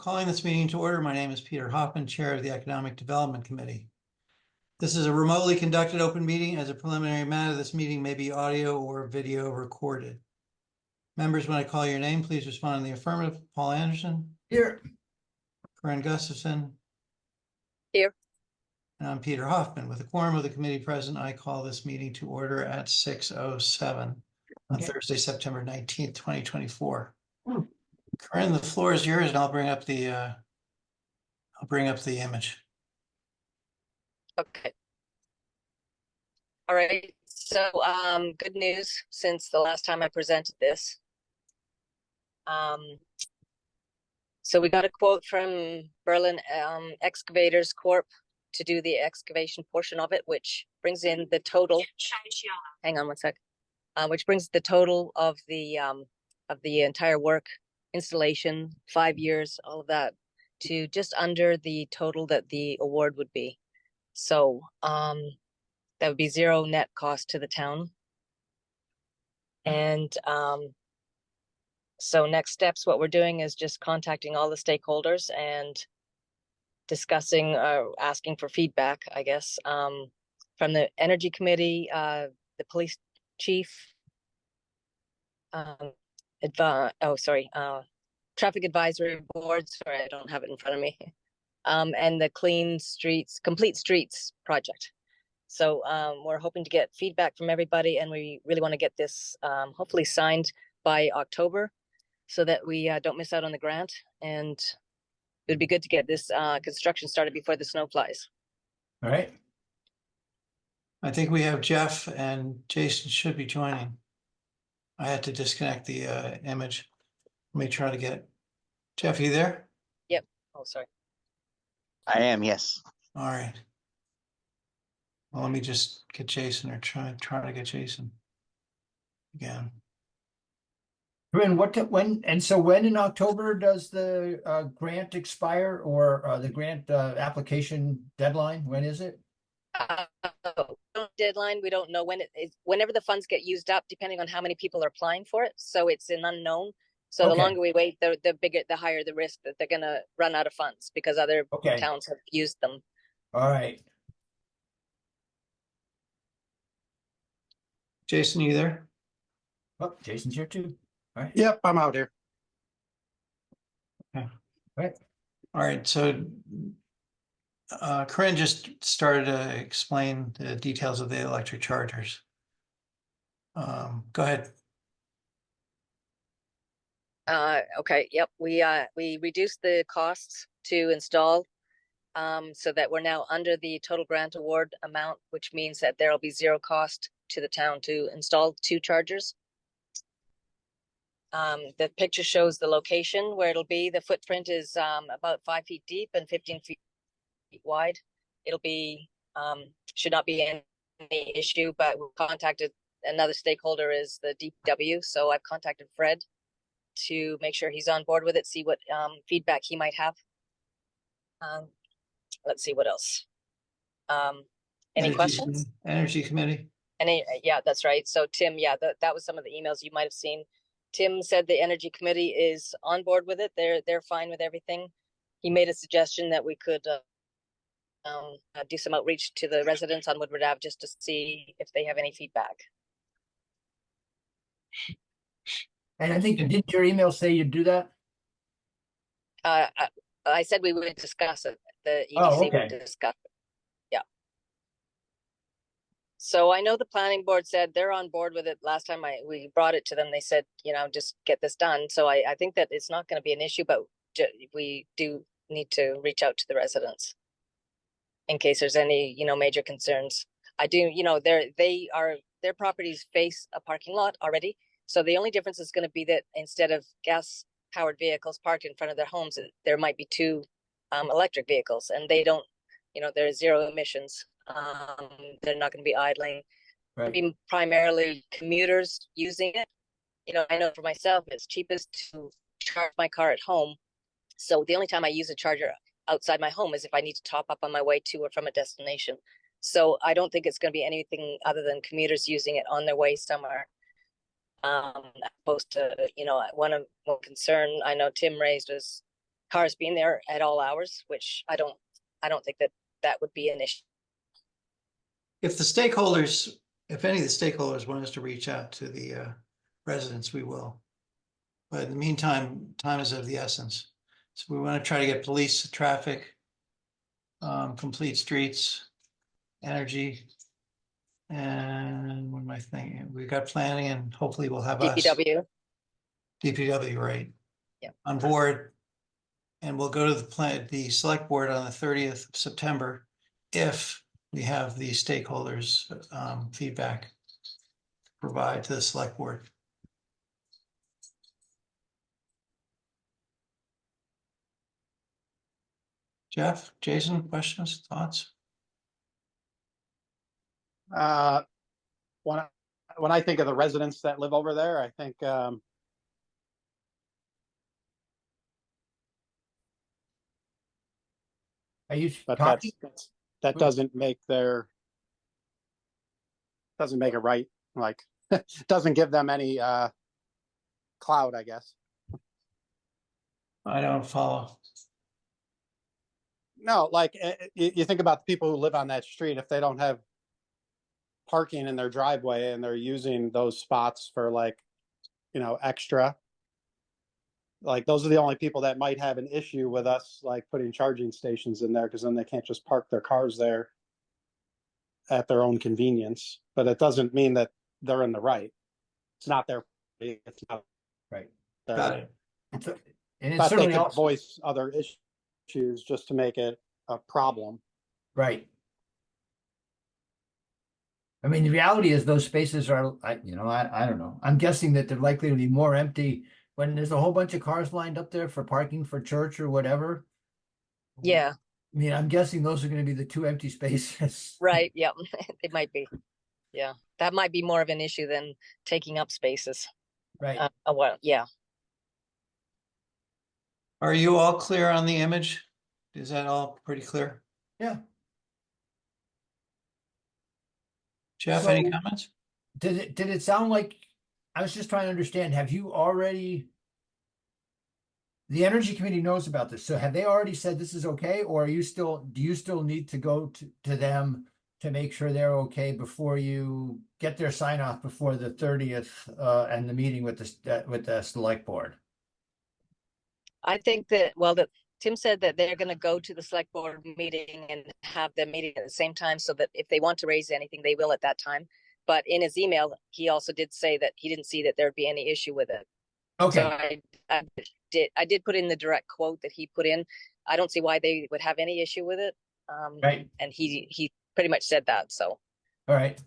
calling this meeting to order. My name is Peter Hoffman, Chair of the Economic Development Committee. This is a remotely conducted open meeting. As a preliminary matter, this meeting may be audio or video recorded. Members, when I call your name, please respond in the affirmative. Paul Anderson. Here. Corinne Gustafson. Here. And I'm Peter Hoffman. With a quorum of the committee present, I call this meeting to order at 6:07 on Thursday, September 19th, 2024. Corinne, the floor is yours, and I'll bring up the image. Okay. All right. So, good news since the last time I presented this. So we got a quote from Berlin Excavators Corp to do the excavation portion of it, which brings in the total. Hang on one sec. Which brings the total of the entire work, installation, 5 years, all of that, to just under the total that the award would be. So that would be zero net cost to the town. And so next steps, what we're doing is just contacting all the stakeholders and discussing, asking for feedback, I guess, from the Energy Committee, the police chief, Traffic Advisory Board, sorry, I don't have it in front of me, and the Complete Streets project. So we're hoping to get feedback from everybody, and we really want to get this hopefully signed by October so that we don't miss out on the grant. And it would be good to get this construction started before the snow flies. All right. I think we have Jeff and Jason should be joining. I had to disconnect the image. Let me try to get Jeff. You there? Yep. Oh, sorry. I am, yes. All right. Well, let me just get Jason, or try to get Jason again. When in October does the grant expire, or the grant application deadline? When is it? Deadline, we don't know when it is. Whenever the funds get used up, depending on how many people are applying for it, so it's an unknown. So the longer we wait, the higher the risk that they're going to run out of funds because other towns have used them. All right. Jason, you there? Oh, Jason's here too. All right. Yep, I'm out here. Okay. Right. All right. So Corinne just started to explain the details of the electric chargers. Go ahead. Okay. Yep. We reduced the costs to install, so that we're now under the total grant award amount, which means that there will be zero cost to the town to install 2 chargers. The picture shows the location where it'll be. The footprint is about 5 feet deep and 15 feet wide. It'll be should not be any issue, but we contacted another stakeholder is the DPW. So I've contacted Fred to make sure he's on board with it, see what feedback he might have. Let's see what else. Any questions? Energy Committee. Yeah, that's right. So Tim, yeah, that was some of the emails you might have seen. Tim said the Energy Committee is on board with it. They're fine with everything. He made a suggestion that we could do some outreach to the residents on Woodward Ave just to see if they have any feedback. And I think, did your email say you'd do that? I said we would discuss it. The EDC would discuss it. Yeah. So I know the planning board said they're on board with it. Last time we brought it to them, they said, just get this done. So I think that it's not going to be an issue, but we do need to reach out to the residents in case there's any, major concerns. I do, their properties face a parking lot already. So the only difference is going to be that instead of gas powered vehicles parked in front of their homes, there might be 2 electric vehicles, and they don't, there's 0 emissions. They're not going to be idling. Right. It'll be primarily commuters using it. I know for myself, it's cheapest to charge my car at home. So the only time I use a charger outside my home is if I need to top up on my way to or from a destination. So I don't think it's going to be anything other than commuters using it on their way somewhere. Opposed to, one concern I know Tim raised was cars being there at all hours, which I don't think that would be an issue. If the stakeholders, if any of the stakeholders want us to reach out to the residents, we will. But in the meantime, time is of the essence. So we want to try to get police, traffic, complete streets, energy. And what am I thinking? We've got planning and hopefully we'll have us. DPW, right? Yeah. On board. And we'll go to the select board on the 30th of September if we have the stakeholders' feedback to provide to the select board. Jeff, Jason, questions, thoughts? When I think of the residents that live over there, I think Are you but talking? that doesn't make it right. Like doesn't give them any clout, I guess. I don't follow. No, like you think about the people who live on that street, if they don't have parking in their driveway and they're using those spots for like, extra. Like those are the only people that might have an issue with us like putting charging stations in there because then they can't just park their cars there at their own convenience. But it doesn't mean that they're in the right. It's not their, it's not Right. Got it. And but it's they certainly could also, voice other issues just to make it a problem. right. I mean, the reality is those spaces are, I don't know. I'm guessing that they're likely to be more empty when there's a whole bunch of cars lined up there for parking for church or whatever. Yeah, I mean, I'm guessing those are going to be the two empty spaces. right. Yeah, it might be. Yeah, that might be more of an issue than taking up spaces. Right. Well, yeah. Are you all clear on the image? Is that all pretty clear? Yeah. Jeff, any So- comments? Did it sound like, I was just trying to understand, have you already, the energy committee knows about this, so have they already said this is okay, or do you still need to go to them to make sure they're okay before you get their sign off before the 30th and the meeting with the select board? I think that, Tim said that they're going to go to the select board meeting and have the meeting at the same time so that if they want to raise anything, they will at that time. But in his email, he also did say that he didn't see that there'd be any issue with it. Okay, So I did put in the direct quote that he put in. I don't see why they would have any issue with it. right, And he pretty much said that, so, all right.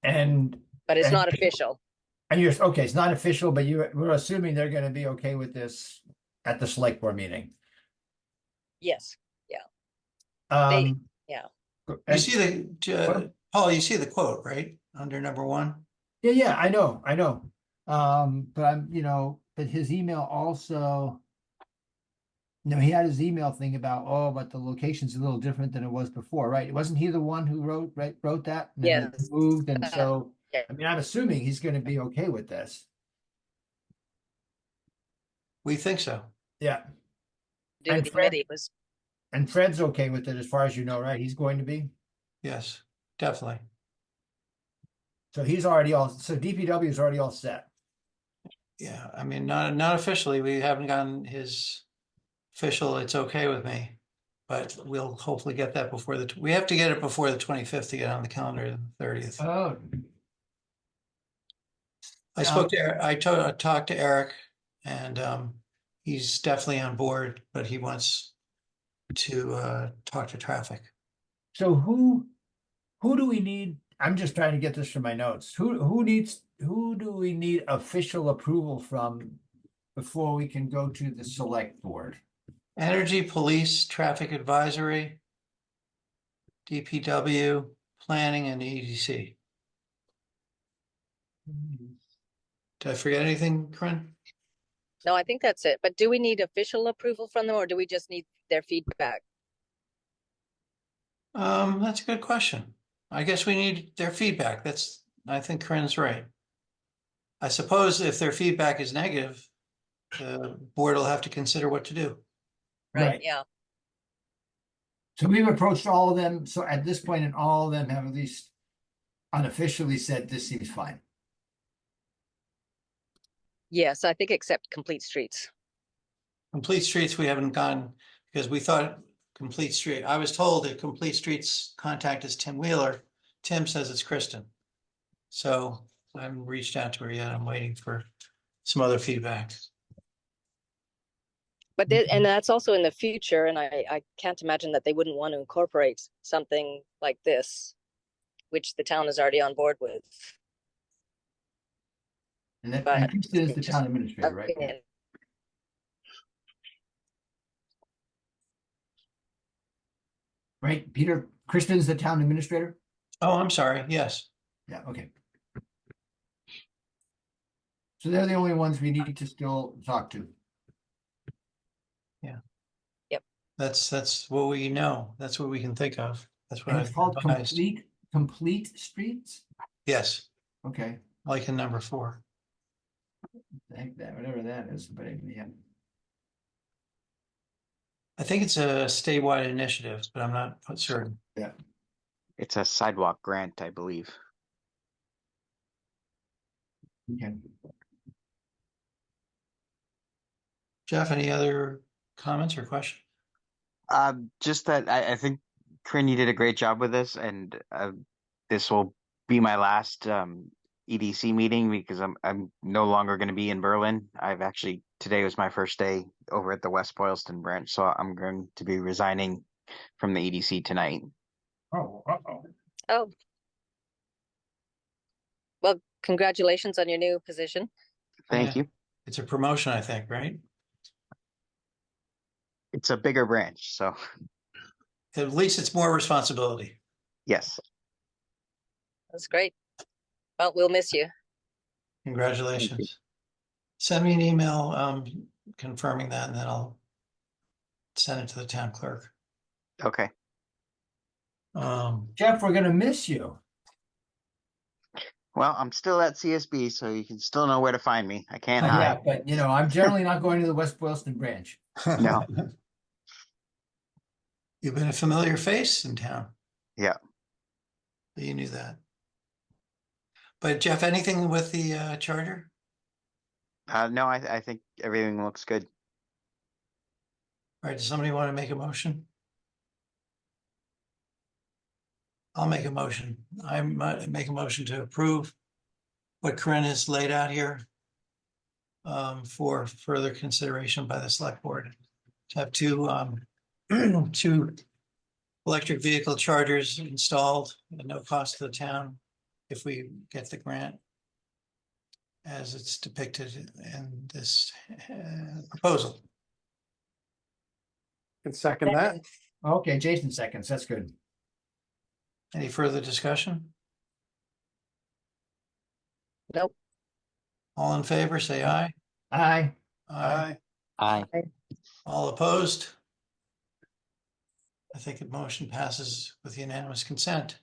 but it's And- not official. And you're, okay, it's not official, but we're assuming they're gonna be okay with this at the select board meeting. Yes, Um. yeah. You and- see Paul, you see the quote, right? Under number 1? Yeah, I know. But but his email also, he had his email thing about, but the location's a little different than it was before, right? Wasn't he the one who wrote that? And then it Yes. moved, and so, Yeah. I mean, I'm assuming he's gonna be okay with this. We think so. Yeah, Do And the Fred- committee was, and Fred's okay with it as far as you know, right? He's going to be? Yes, definitely. So DPW is already all set. Yeah, I mean, not officially. We haven't gotten his official, it's okay with me. But we'll hopefully get that before we have to get it before the 25th to get on the calendar, the 30th. Oh. I spoke to, I talked to Eric and he's definitely on board, but he wants to talk to traffic. So who do we need? I'm just trying to get this from my notes. Who do we need official approval from before we can go to the select board? Energy, police, traffic advisory, DPW, planning and EDC. Did I forget anything, Corinne? no, I think that's it. But do we need official approval from them or do we just need their feedback? That's a good question. I guess we need their feedback. I think Corinne's right. I suppose if their feedback is negative, the board will have to consider what to do. Right. Yeah. So we've approached all of them. So at this point, and all of them have at least unofficially said this seems fine. Yes, I think except Complete Streets. Complete Streets, we haven't gone, because we thought Complete Street, I was told that Complete Streets contact is Tim Wheeler. Tim says it's Kristen. So I haven't reached out to her yet. I'm waiting for some other feedback. But and that's also in the future, and I can't imagine that they wouldn't want to incorporate something like this, which the town is already on board with. And that But and Kristen is the it's town just administrator, right? opinion. Right, Peter, Kristen's the town administrator? Oh, I'm sorry. Yes, Yeah, okay. So they're the only ones we need to still talk to. that's what we know. That's what we can think of. That's what And it's I've called advised. Complete Streets? Yes, Okay, like in number 4. thank that, whatever that is, but yeah. I think it's a statewide initiative, but I'm not certain. It's a sidewalk grant, I believe. Okay. Jeff, any other comments or questions? Just that I think Corinne, you did a great job with this, and this will be my last EDC meeting because I'm no longer going to be in Berlin. Today was my first day over at the West Boylston branch, so I'm going to be resigning from the EDC tonight. Oh, uh-oh. Oh. Well, congratulations on your new position. Thank Yeah. you. It's a promotion, I think, right? It's a bigger branch, so At least it's more responsibility. yes. That's great. Well, we'll miss you. Congratulations. Send me an email confirming that, and then I'll send it to the town clerk. Okay. Jeff, we're gonna miss you. Well, I'm still at CSB, so you can still know where to find me. I can't Yeah, hide. but I'm generally not going to the West Boylston branch. No. You've been a familiar face in town. Yeah. You knew that. But Jeff, anything with the charter? No, I think everything looks good. All right, does somebody want to make a motion? I'll make a motion. I might make a motion to approve what Corinne has laid out here for further consideration by the select board. To have two electric vehicle chargers installed at no cost to the town if we get the grant as it's depicted in this proposal. Can second that. Okay, Jason seconds, that's good. Any further discussion? Nope. All in favor, say aye. Aye. Aye. Aye. All opposed? I think the motion passes with unanimous consent.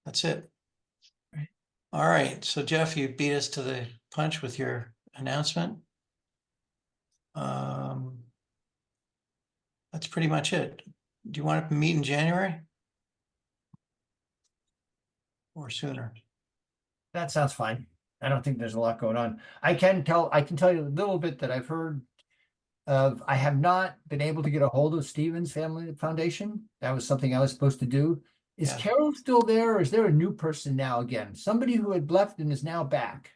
That's it. All right, so Jeff, you beat us to the punch with your announcement. That's pretty much it. Do you want to meet in January? Or sooner? That sounds fine. I don't think there's a lot going on. I can tell you a little bit that I've heard of. I have not been able to get a hold of Stevens Family Foundation. That was something I was supposed to do. Is Yeah. Carol still there, or is there a new person now again? Somebody who had left and is now back.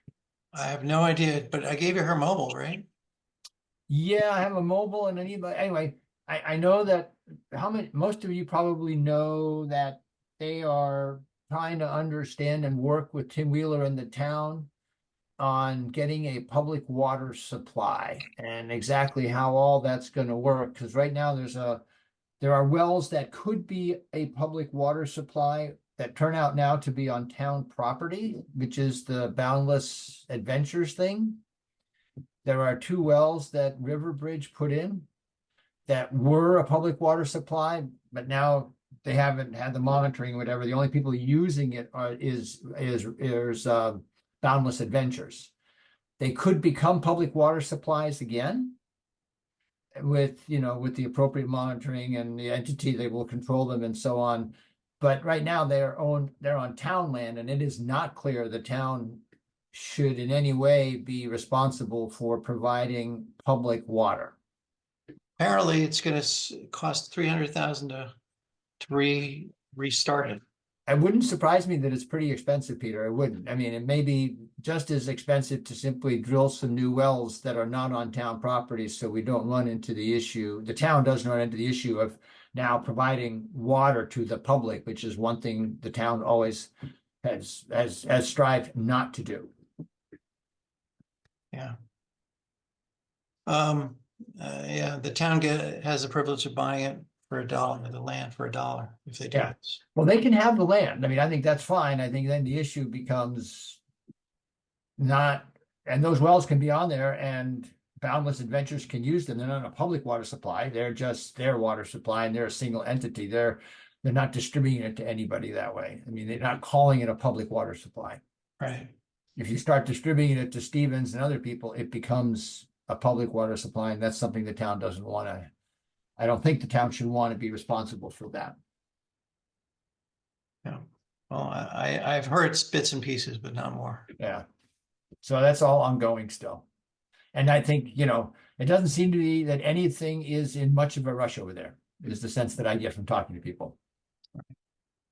I have no idea, but I gave you her mobile, right? Yeah, I have a mobile and an email. Anyway, I know that most of you probably know that they are trying to understand and work with Tim Wheeler and the town on getting a public water supply and exactly how all that's going to work. Because right now there are wells that could be a public water supply that turn out now to be on town property, which is the Boundless Adventures thing. There are 2 wells that Riverbridge put in that were a public water supply, but now they haven't had the monitoring or whatever. The only people using it is Boundless Adventures. They could become public water supplies again. with, you know, with the appropriate monitoring and the entity that will control them and so on. But right now they're on town land, and it is not clear the town should in any way be responsible for providing public water. Apparently, it's going to cost 300,000 to restart it. It wouldn't surprise me that it's pretty expensive, Peter. It wouldn't. I mean, it may be just as expensive to simply drill some new wells that are not on town property, so we don't run into the issue. The town doesn't run into the issue of now providing water to the public, which is one thing the town always has strived not to do. Yeah. Yeah, the town has the privilege of buying it for $1, the land for $1 if they do Yeah. this. Well, they can have the land. I mean, I think that's fine. I think then the issue becomes not, and those wells can be on there and Boundless Adventures can use them. They're not a public water supply. They're just their water supply and they're a single entity. They're not distributing it to anybody that way. I mean, they're not calling it a public water supply. Right. If you start distributing it to Stevens and other people, it becomes a public water supply, and that's something the town doesn't want to. I don't think the town should want to be responsible for that. Yeah. Well, I've heard bits and pieces, but not more. Yeah. So that's all ongoing still. And I think, you know, it doesn't seem to be that anything is in much of a rush over there, is the sense that I get from talking to people.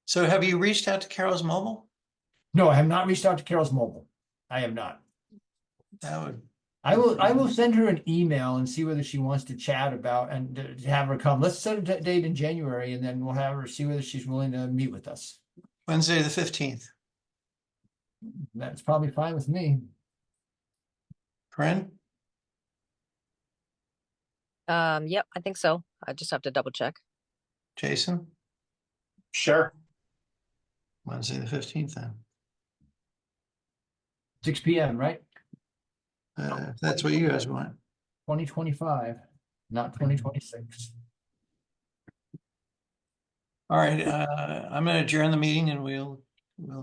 So have you reached out to Carol's Mobile? No, I have not reached out to Carol's Mobile. I have not. That would, I will send her an email and see whether she wants to chat about and to have her come. Let's set a date in January, and then we'll have her see whether she's willing to meet with us. Wednesday the 15th. That's probably fine with me. Corinne? Yep, I think so. I just have to double check. Jason? Sure. Wednesday the 15th then. 6 p.m., right? If that's what you guys want. 2025, not 2026. All right, I'm gonna adjourn the meeting and we'll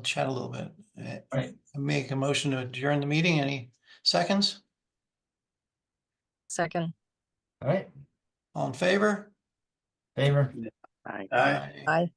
chat a little bit. Right. Make a motion to adjourn the meeting. Any seconds? Second. All right. All in favor? Favor. Aye. Aye. Aye.